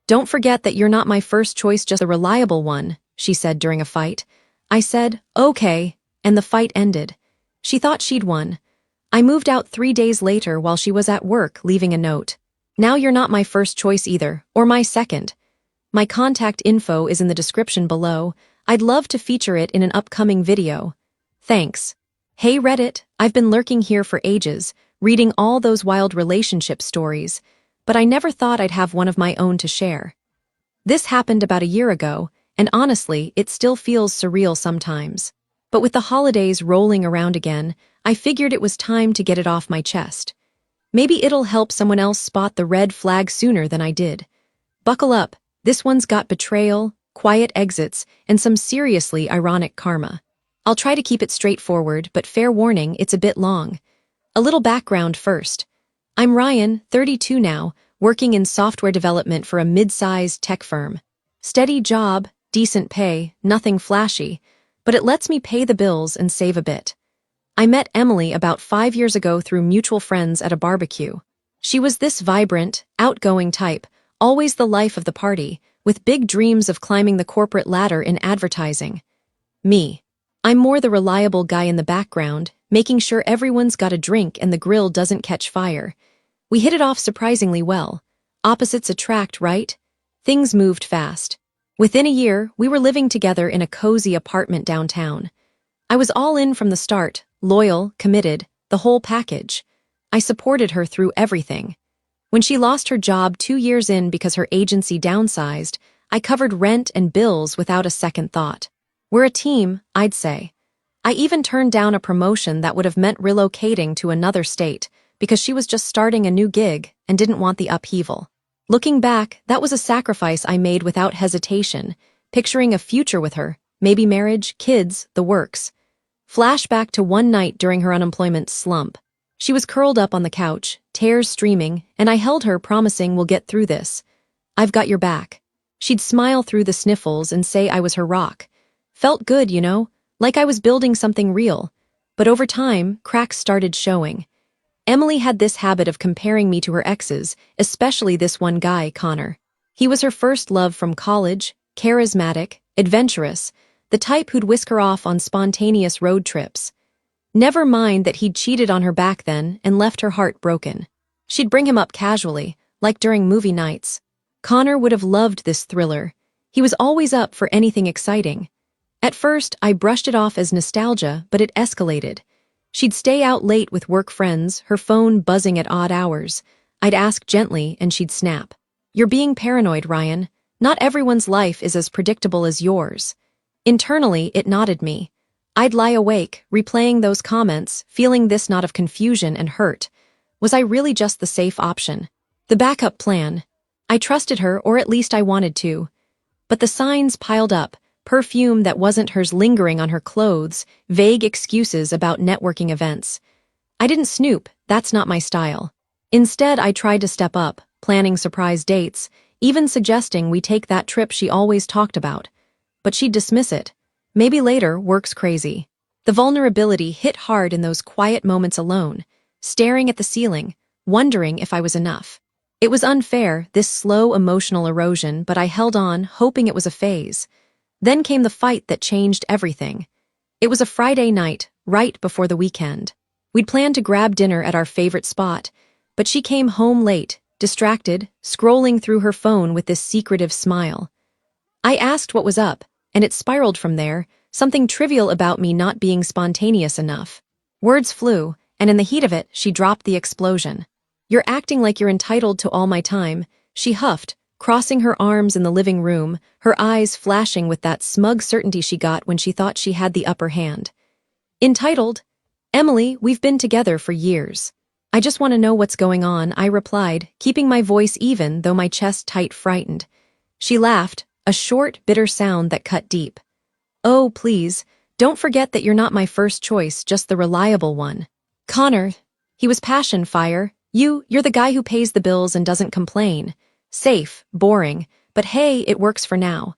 "Don't forget that you're not my first choice, just a reliable one," she said during a fight. I said, "Okay," and the fight ended. She thought she'd won. I moved out 3 days later while she was at work, leaving a note. "Now you're not my first choice either, or my second. My contact info is in the description below. I'd love to feature it in an upcoming video. Thanks." Hey Reddit, I've been lurking here for ages, reading all those wild relationship stories, but I never thought I'd have one of my own to share. This happened about a year ago, and honestly, it still feels surreal sometimes. But with the holidays rolling around again, I figured it was time to get it off my chest. Maybe it'll help someone else spot the red flag sooner than I did. Buckle up, this one's got betrayal, quiet exits, and some seriously ironic karma. I'll try to keep it straightforward, but fair warning, it's a bit long. A little background first. I'm Ryan, 32 now, working in software development for a mid-sized tech firm. Steady job, decent pay, nothing flashy, but it lets me pay the bills and save a bit. I met Emily about 5 years ago through mutual friends at a barbecue. She was this vibrant, outgoing type, always the life of the party, with big dreams of climbing the corporate ladder in advertising. Me. I'm more the reliable guy in the background, making sure everyone's got a drink and the grill doesn't catch fire. We hit it off surprisingly well. Opposites attract, right? Things moved fast. Within a year, we were living together in a cozy apartment downtown. I was all in from the start, loyal, committed, the whole package. I supported her through everything. When she lost her job 2 years in because her agency downsized, I covered rent and bills without a second thought. We're a team, I'd say. I even turned down a promotion that would have meant relocating to another state because she was just starting a new gig and didn't want the upheaval. Looking back, that was a sacrifice I made without hesitation, picturing a future with her, maybe marriage, kids, the works. Flashback to one night during her unemployment slump. She was curled up on the couch, tears streaming, and I held her, promising we'll get through this. "I've got your back." She'd smile through the sniffles and say I was her rock. Felt good, you know, like I was building something real. But over time, cracks started showing. Emily had this habit of comparing me to her exes, especially this one guy, Connor. He was her first love from college, charismatic, adventurous, the type who'd whisk her off on spontaneous road trips. Never mind that he'd cheated on her back then and left her heart broken. She'd bring him up casually, like during movie nights. Connor would have loved this thriller. He was always up for anything exciting. At first, I brushed it off as nostalgia, but it escalated. She'd stay out late with work friends, her phone buzzing at odd hours. I'd ask gently, and she'd snap. "You're being paranoid, Ryan. Not everyone's life is as predictable as yours." Internally, it knotted me. I'd lie awake, replaying those comments, feeling this knot of confusion and hurt. Was I really just the safe option? The backup plan? I trusted her, or at least I wanted to. But the signs piled up. Perfume that wasn't hers lingering on her clothes, vague excuses about networking events. I didn't snoop, that's not my style. Instead, I tried to step up, planning surprise dates, even suggesting we take that trip she always talked about. But she'd dismiss it. Maybe later, work's crazy. The vulnerability hit hard in those quiet moments alone, staring at the ceiling, wondering if I was enough. It was unfair, this slow emotional erosion, but I held on, hoping it was a phase. Then came the fight that changed everything. It was a Friday night, right before the weekend. We'd planned to grab dinner at our favorite spot, but she came home late, distracted, scrolling through her phone with this secretive smile. I asked what was up, and it spiraled from there, something trivial about me not being spontaneous enough. Words flew, and in the heat of it, she dropped the explosion. "You're acting like you're entitled to all my time," she huffed, crossing her arms in the living room, her eyes flashing with that smug certainty she got when she thought she had the upper hand. "Entitled? Emily, we've been together for years. I just want to know what's going on," I replied, keeping my voice even though my chest tight frightened. She laughed, a short, bitter sound that cut deep. "Oh, please, don't forget that you're not my first choice, just the reliable one. Connor, he was passion fire. You're the guy who pays the bills and doesn't complain. Safe, boring, but hey, it works for now."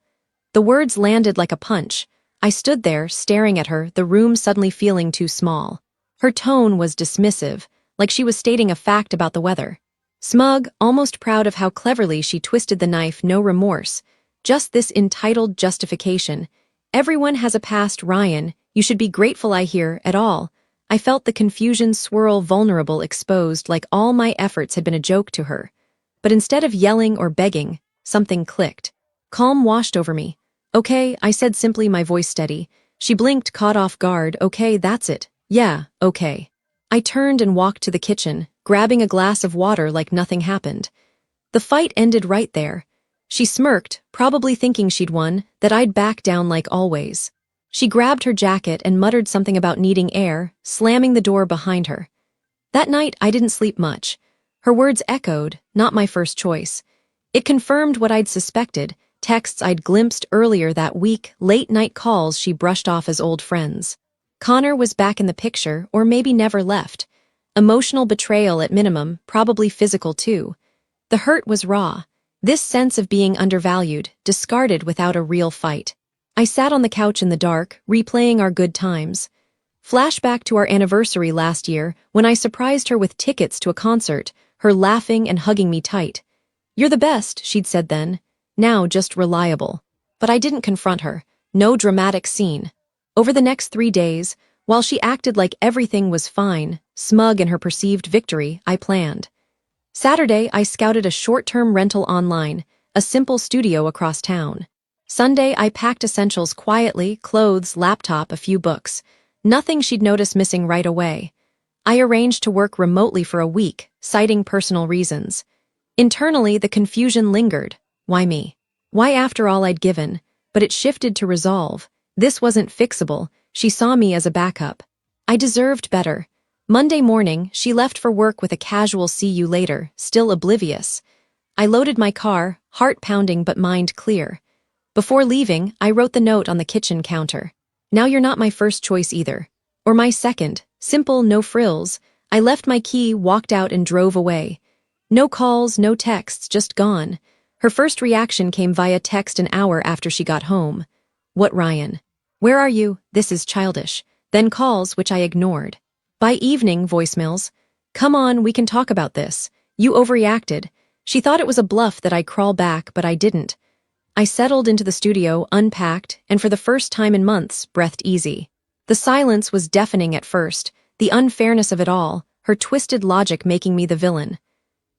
The words landed like a punch. I stood there, staring at her, the room suddenly feeling too small. Her tone was dismissive, like she was stating a fact about the weather. Smug, almost proud of how cleverly she twisted the knife, no remorse. Just this entitled justification. Everyone has a past, Ryan. You should be grateful I hear at all. I felt the confusion swirl, vulnerable, exposed, like all my efforts had been a joke to her. But instead of yelling or begging, something clicked. Calm washed over me. Okay, I said simply, my voice steady. She blinked, caught off guard. Okay, that's it. Yeah, okay. I turned and walked to the kitchen, grabbing a glass of water like nothing happened. The fight ended right there. She smirked, probably thinking she'd won, that I'd back down like always. She grabbed her jacket and muttered something about needing air, slamming the door behind her. That night, I didn't sleep much. Her words echoed, not my first choice. It confirmed what I'd suspected, texts I'd glimpsed earlier that week, late-night calls she brushed off as old friends. Connor was back in the picture, or maybe never left. Emotional betrayal at minimum, probably physical too. The hurt was raw. This sense of being undervalued, discarded without a real fight. I sat on the couch in the dark, replaying our good times. Flashback to our anniversary last year, when I surprised her with tickets to a concert, her laughing and hugging me tight. You're the best, she'd said then. Now just reliable. But I didn't confront her. No dramatic scene. Over the next 3 days, while she acted like everything was fine, smug in her perceived victory, I planned. Saturday, I scouted a short-term rental online, a simple studio across town. Sunday, I packed essentials quietly, clothes, laptop, a few books. Nothing she'd notice missing right away. I arranged to work remotely for a week, citing personal reasons. Internally, the confusion lingered. Why me? Why after all I'd given? But it shifted to resolve. This wasn't fixable. She saw me as a backup. I deserved better. Monday morning, she left for work with a casual see you later, still oblivious. I loaded my car, heart pounding but mind clear. Before leaving, I wrote the note on the kitchen counter. Now you're not my first choice either. Or my second. Simple, no frills. I left my key, walked out and drove away. No calls, no texts, just gone. Her first reaction came via text an hour after she got home. What, Ryan? Where are you? This is childish. Then calls, which I ignored. By evening, voicemails. Come on, we can talk about this. You overreacted. She thought it was a bluff that I'd crawl back, but I didn't. I settled into the studio, unpacked, and for the first time in months, breathed easy. The silence was deafening at first, the unfairness of it all, her twisted logic making me the villain.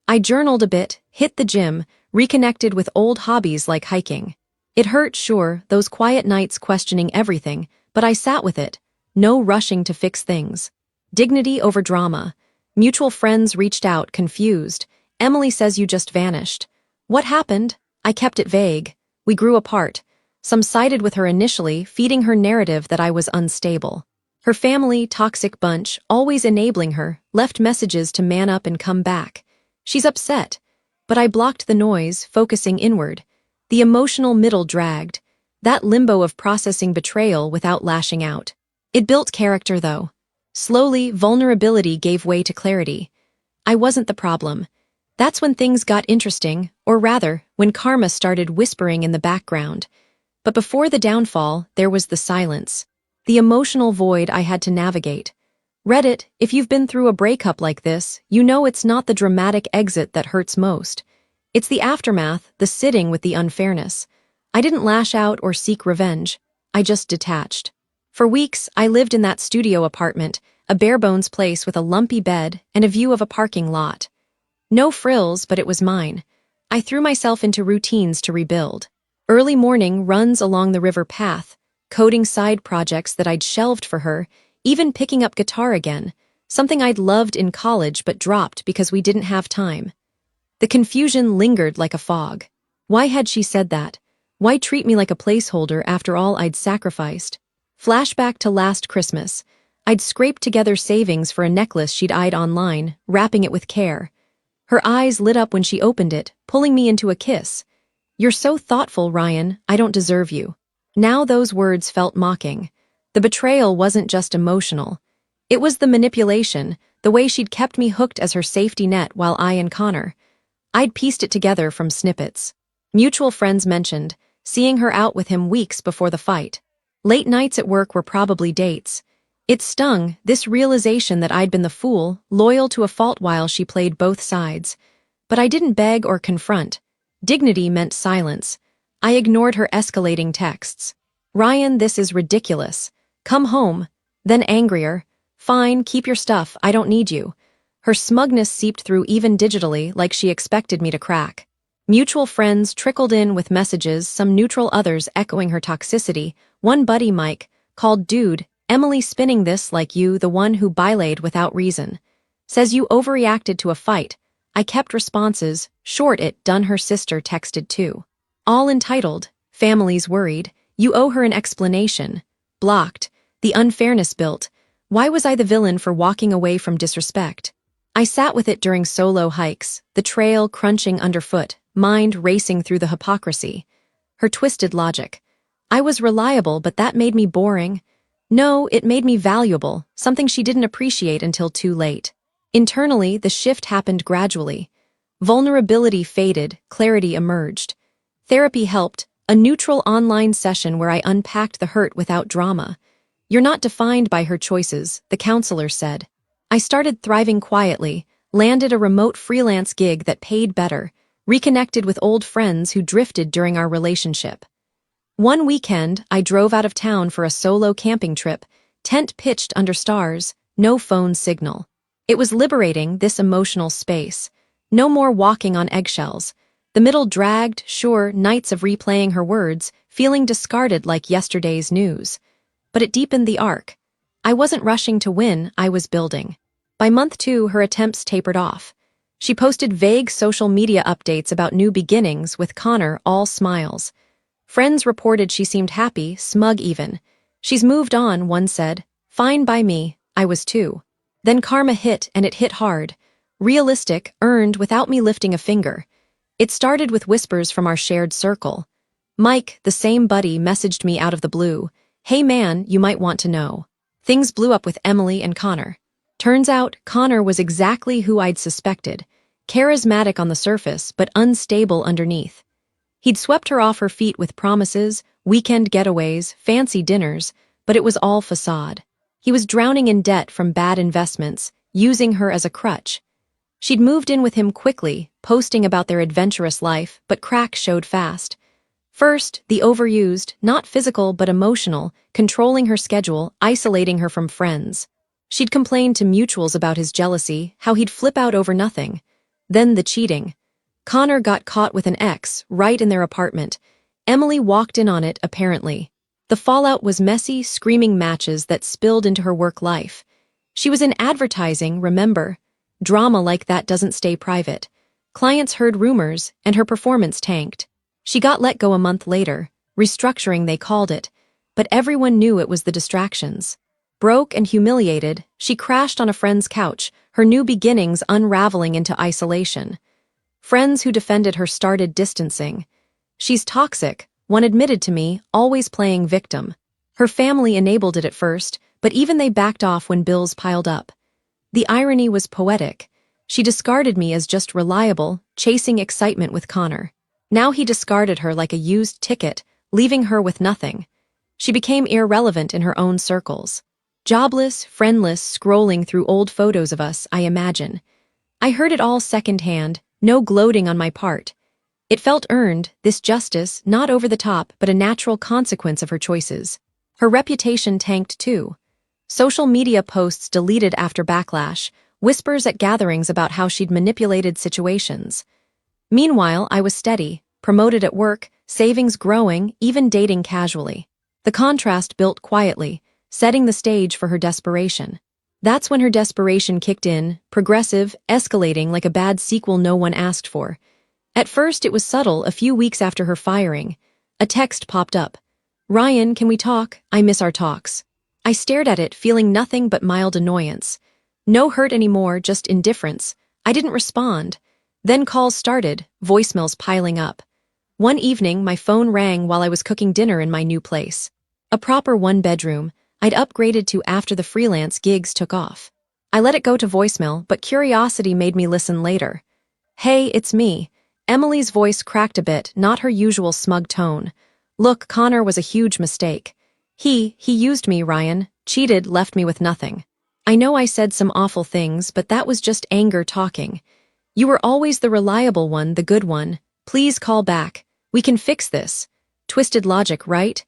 I journaled a bit, hit the gym, reconnected with old hobbies like hiking. It hurt, sure, those quiet nights questioning everything, but I sat with it. No rushing to fix things. Dignity over drama. Mutual friends reached out, confused. Emily says you just vanished. What happened? I kept it vague. We grew apart. Some sided with her initially, feeding her narrative that I was unstable. Her family, toxic bunch, always enabling her, left messages to man up and come back. She's upset. But I blocked the noise, focusing inward. The emotional middle dragged. That limbo of processing betrayal without lashing out. It built character, though. Slowly, vulnerability gave way to clarity. I wasn't the problem. That's when things got interesting, or rather, when karma started whispering in the background. But before the downfall, there was the silence. The emotional void I had to navigate. Reddit, if you've been through a breakup like this, you know it's not the dramatic exit that hurts most. It's the aftermath, the sitting with the unfairness. I didn't lash out or seek revenge. I just detached. For weeks, I lived in that studio apartment, a bare-bones place with a lumpy bed and a view of a parking lot. No frills, but it was mine. I threw myself into routines to rebuild. Early morning runs along the river path, coding side projects that I'd shelved for her, even picking up guitar again, something I'd loved in college but dropped because we didn't have time. The confusion lingered like a fog. Why had she said that? Why treat me like a placeholder after all I'd sacrificed? Flashback to last Christmas. I'd scraped together savings for a necklace she'd eyed online, wrapping it with care. Her eyes lit up when she opened it, pulling me into a kiss. You're so thoughtful, Ryan, I don't deserve you. Now those words felt mocking. The betrayal wasn't just emotional. It was the manipulation, the way she'd kept me hooked as her safety net while I and Connor. I'd pieced it together from snippets. Mutual friends mentioned, seeing her out with him weeks before the fight. Late nights at work were probably dates. It stung, this realization that I'd been the fool, loyal to a fault while she played both sides. But I didn't beg or confront. Dignity meant silence. I ignored her escalating texts. Ryan, this is ridiculous. Come home. Then angrier. Fine, keep your stuff, I don't need you. Her smugness seeped through even digitally, like she expected me to crack. Mutual friends trickled in with messages, some neutral, others echoing her toxicity. One buddy, Mike, called dude, Emily spinning this like you, the one who bilayed without reason. Says you overreacted to a fight. I kept responses, short it done. Her sister texted too. All entitled, family's worried, you owe her an explanation. Blocked, the unfairness built. Why was I the villain for walking away from disrespect? I sat with it during solo hikes, the trail crunching underfoot, mind racing through the hypocrisy. Her twisted logic. I was reliable, but that made me boring. No, it made me valuable, something she didn't appreciate until too late. Internally, the shift happened gradually. Vulnerability faded, clarity emerged. Therapy helped, a neutral online session where I unpacked the hurt without drama. You're not defined by her choices, the counselor said. I started thriving quietly, landed a remote freelance gig that paid better, reconnected with old friends who drifted during our relationship. One weekend, I drove out of town for a solo camping trip, tent pitched under stars, no phone signal. It was liberating, this emotional space. No more walking on eggshells. The middle dragged, sure, nights of replaying her words, feeling discarded like yesterday's news. But it deepened the arc. I wasn't rushing to win, I was building. By month 2, her attempts tapered off. She posted vague social media updates about new beginnings with Connor, all smiles. Friends reported she seemed happy, smug even. She's moved on, one said. Fine by me, I was too. Then karma hit, and it hit hard. Realistic, earned without me lifting a finger. It started with whispers from our shared circle. Mike, the same buddy, messaged me out of the blue. Hey man, you might want to know. Things blew up with Emily and Connor. Turns out, Connor was exactly who I'd suspected. Charismatic on the surface, but unstable underneath. He'd swept her off her feet with promises, weekend getaways, fancy dinners, but it was all facade. He was drowning in debt from bad investments, using her as a crutch. She'd moved in with him quickly, posting about their adventurous life, but cracks showed fast. First, the overused, not physical but emotional, controlling her schedule, isolating her from friends. She'd complained to mutuals about his jealousy, how he'd flip out over nothing. Then the cheating. Connor got caught with an ex, right in their apartment. Emily walked in on it, apparently. The fallout was messy, screaming matches that spilled into her work life. She was in advertising, remember? Drama like that doesn't stay private. Clients heard rumors, and her performance tanked. She got let go a month later, restructuring they called it, but everyone knew it was the distractions. Broke and humiliated, she crashed on a friend's couch, her new beginnings unraveling into isolation. Friends who defended her started distancing. She's toxic, one admitted to me, always playing victim. Her family enabled it at first, but even they backed off when bills piled up. The irony was poetic. She discarded me as just reliable, chasing excitement with Connor. Now he discarded her like a used ticket, leaving her with nothing. She became irrelevant in her own circles. Jobless, friendless, scrolling through old photos of us, I imagine. I heard it all secondhand, no gloating on my part. It felt earned, this justice, not over the top, but a natural consequence of her choices. Her reputation tanked too. Social media posts deleted after backlash, whispers at gatherings about how she'd manipulated situations. Meanwhile, I was steady, promoted at work, savings growing, even dating casually. The contrast built quietly, setting the stage for her desperation. That's when her desperation kicked in, progressive, escalating like a bad sequel no one asked for. At first, it was subtle, a few weeks after her firing. A text popped up. Ryan, can we talk? I miss our talks. I stared at it, feeling nothing but mild annoyance. No hurt anymore, just indifference. I didn't respond. Then calls started, voicemails piling up. One evening, my phone rang while I was cooking dinner in my new place. A proper one-bedroom, I'd upgraded to after the freelance gigs took off. I let it go to voicemail, but curiosity made me listen later. Hey, it's me. Emily's voice cracked a bit, not her usual smug tone. Look, Connor was a huge mistake. He used me, Ryan, cheated, left me with nothing. I know I said some awful things, but that was just anger talking. You were always the reliable one, the good one. Please call back. We can fix this. Twisted logic, right?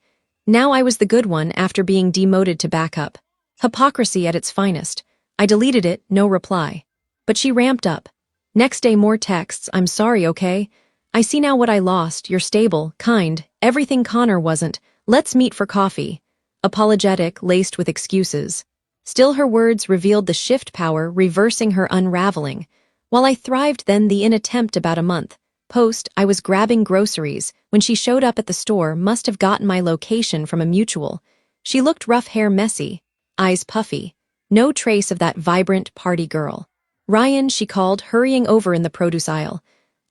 Now I was the good one after being demoted to backup. Hypocrisy at its finest. I deleted it, no reply. But she ramped up. Next day more texts, I'm sorry, okay? I see now what I lost, you're stable, kind, everything Connor wasn't. Let's meet for coffee. Apologetic, laced with excuses. Still her words revealed the shift power, reversing her unraveling. While I thrived then the in attempt about a month. Post, I was grabbing groceries. When she showed up at the store, must have gotten my location from a mutual. She looked rough hair messy, eyes puffy. No trace of that vibrant party girl. Ryan, she called, hurrying over in the produce aisle.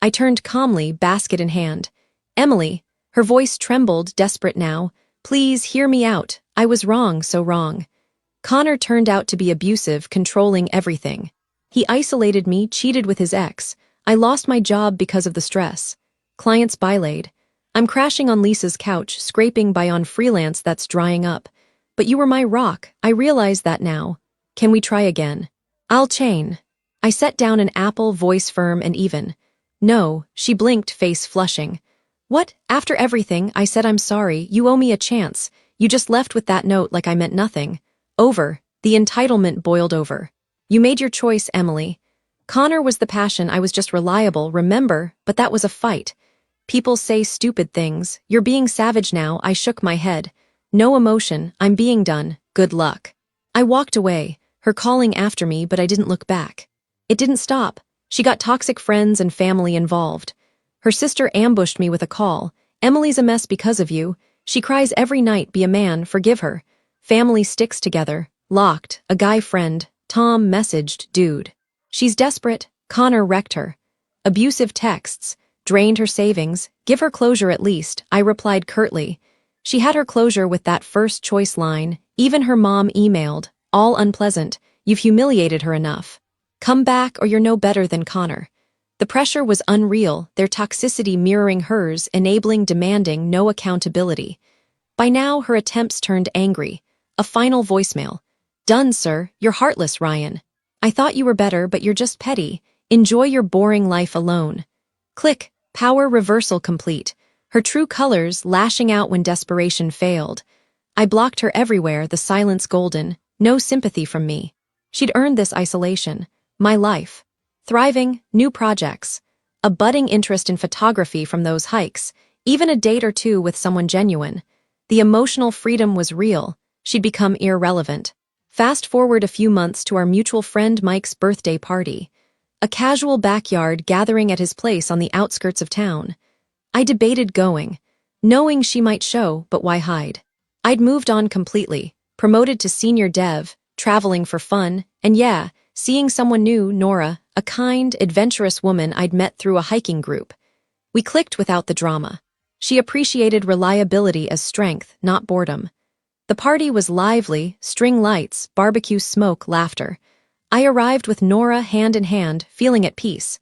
I turned calmly, basket in hand. Emily, her voice trembled, desperate now. Please hear me out. I was wrong, so wrong. Connor turned out to be abusive, controlling everything. He isolated me, cheated with his ex. I lost my job because of the stress. Clients bylaid. I'm crashing on Lisa's couch, scraping by on freelance that's drying up. But you were my rock, I realize that now. Can we try again? I'll chain. I set down an apple, voice firm and even. No, she blinked, face flushing. What? After everything, I said I'm sorry, you owe me a chance. You just left with that note like I meant nothing. Over. The entitlement boiled over. You made your choice, Emily. Connor was the passion, I was just reliable, remember, but that was a fight. People say stupid things. You're being savage now, I shook my head. No emotion, I'm being done, good luck. I walked away, her calling after me, but I didn't look back. It didn't stop. She got toxic friends and family involved. Her sister ambushed me with a call. Emily's a mess because of you. She cries every night, be a man, forgive her. Family sticks together. Locked. A guy friend. Tom messaged, dude. She's desperate. Connor wrecked her. Abusive texts. Drained her savings. Give her closure at least, I replied curtly. She had her closure with that first choice line. Even her mom emailed. All unpleasant. You've humiliated her enough. Come back or you're no better than Connor. The pressure was unreal, their toxicity mirroring hers, enabling demanding no accountability. By now, her attempts turned angry. A final voicemail. Done, sir. You're heartless, Ryan. I thought you were better, but you're just petty. Enjoy your boring life alone. Click. Power reversal complete. Her true colors lashing out when desperation failed. I blocked her everywhere, the silence golden. No sympathy from me. She'd earned this isolation. My life. Thriving, new projects. A budding interest in photography from those hikes. Even a date or two with someone genuine. The emotional freedom was real. She'd become irrelevant. Fast forward a few months to our mutual friend Mike's birthday party. A casual backyard gathering at his place on the outskirts of town. I debated going, knowing she might show, but why hide? I'd moved on completely, promoted to senior dev, traveling for fun, and yeah, seeing someone new, Nora, a kind, adventurous woman I'd met through a hiking group. We clicked without the drama. She appreciated reliability as strength, not boredom. The party was lively, string lights, barbecue smoke, laughter. I arrived with Nora hand in hand, feeling at peace.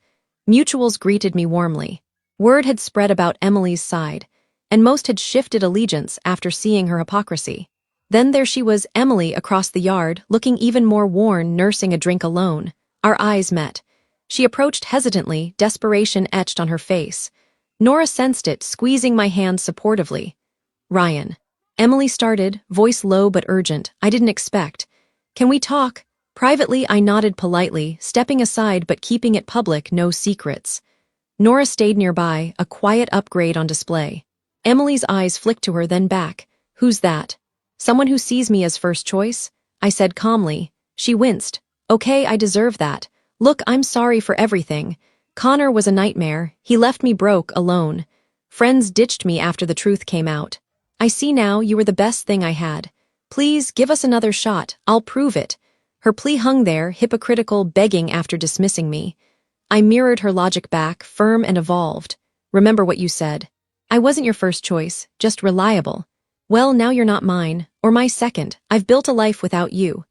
Mutuals greeted me warmly. Word had spread about Emily's side, and most had shifted allegiance after seeing her hypocrisy. Then there she was, Emily, across the yard, looking even more worn, nursing a drink alone. Our eyes met. She approached hesitantly, desperation etched on her face. Nora sensed it, squeezing my hand supportively. Ryan. Emily started, voice low but urgent. I didn't expect. Can we talk? Privately, I nodded politely, stepping aside but keeping it public, no secrets. Nora stayed nearby, a quiet upgrade on display. Emily's eyes flicked to her, then back. Who's that? Someone who sees me as first choice? I said calmly. She winced. Okay, I deserve that. Look, I'm sorry for everything. Connor was a nightmare. He left me broke, alone. Friends ditched me after the truth came out. I see now you were the best thing I had. Please, give us another shot. I'll prove it. Her plea hung there, hypocritical, begging after dismissing me. I mirrored her logic back, firm and evolved. Remember what you said. I wasn't your first choice, just reliable. Well, now you're not mine, or my second. I've built a life without you.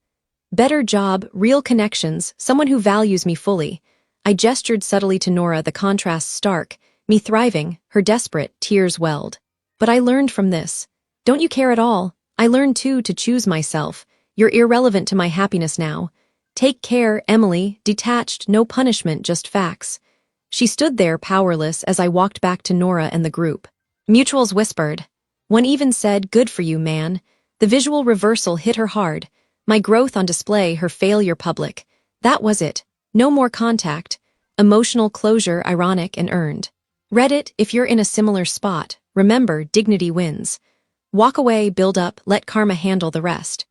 Better job, real connections, someone who values me fully. I gestured subtly to Nora, the contrast stark. Me thriving, her desperate, tears welled. But I learned from this. Don't you care at all? I learned too to choose myself. You're irrelevant to my happiness now. Take care, Emily, detached, no punishment, just facts. She stood there powerless as I walked back to Nora and the group. Mutuals whispered. One even said, good for you, man. The visual reversal hit her hard. My growth on display, her failure public. That was it. No more contact. Emotional closure, ironic and earned. Reddit, if you're in a similar spot, remember, dignity wins. Walk away, build up, let karma handle the rest.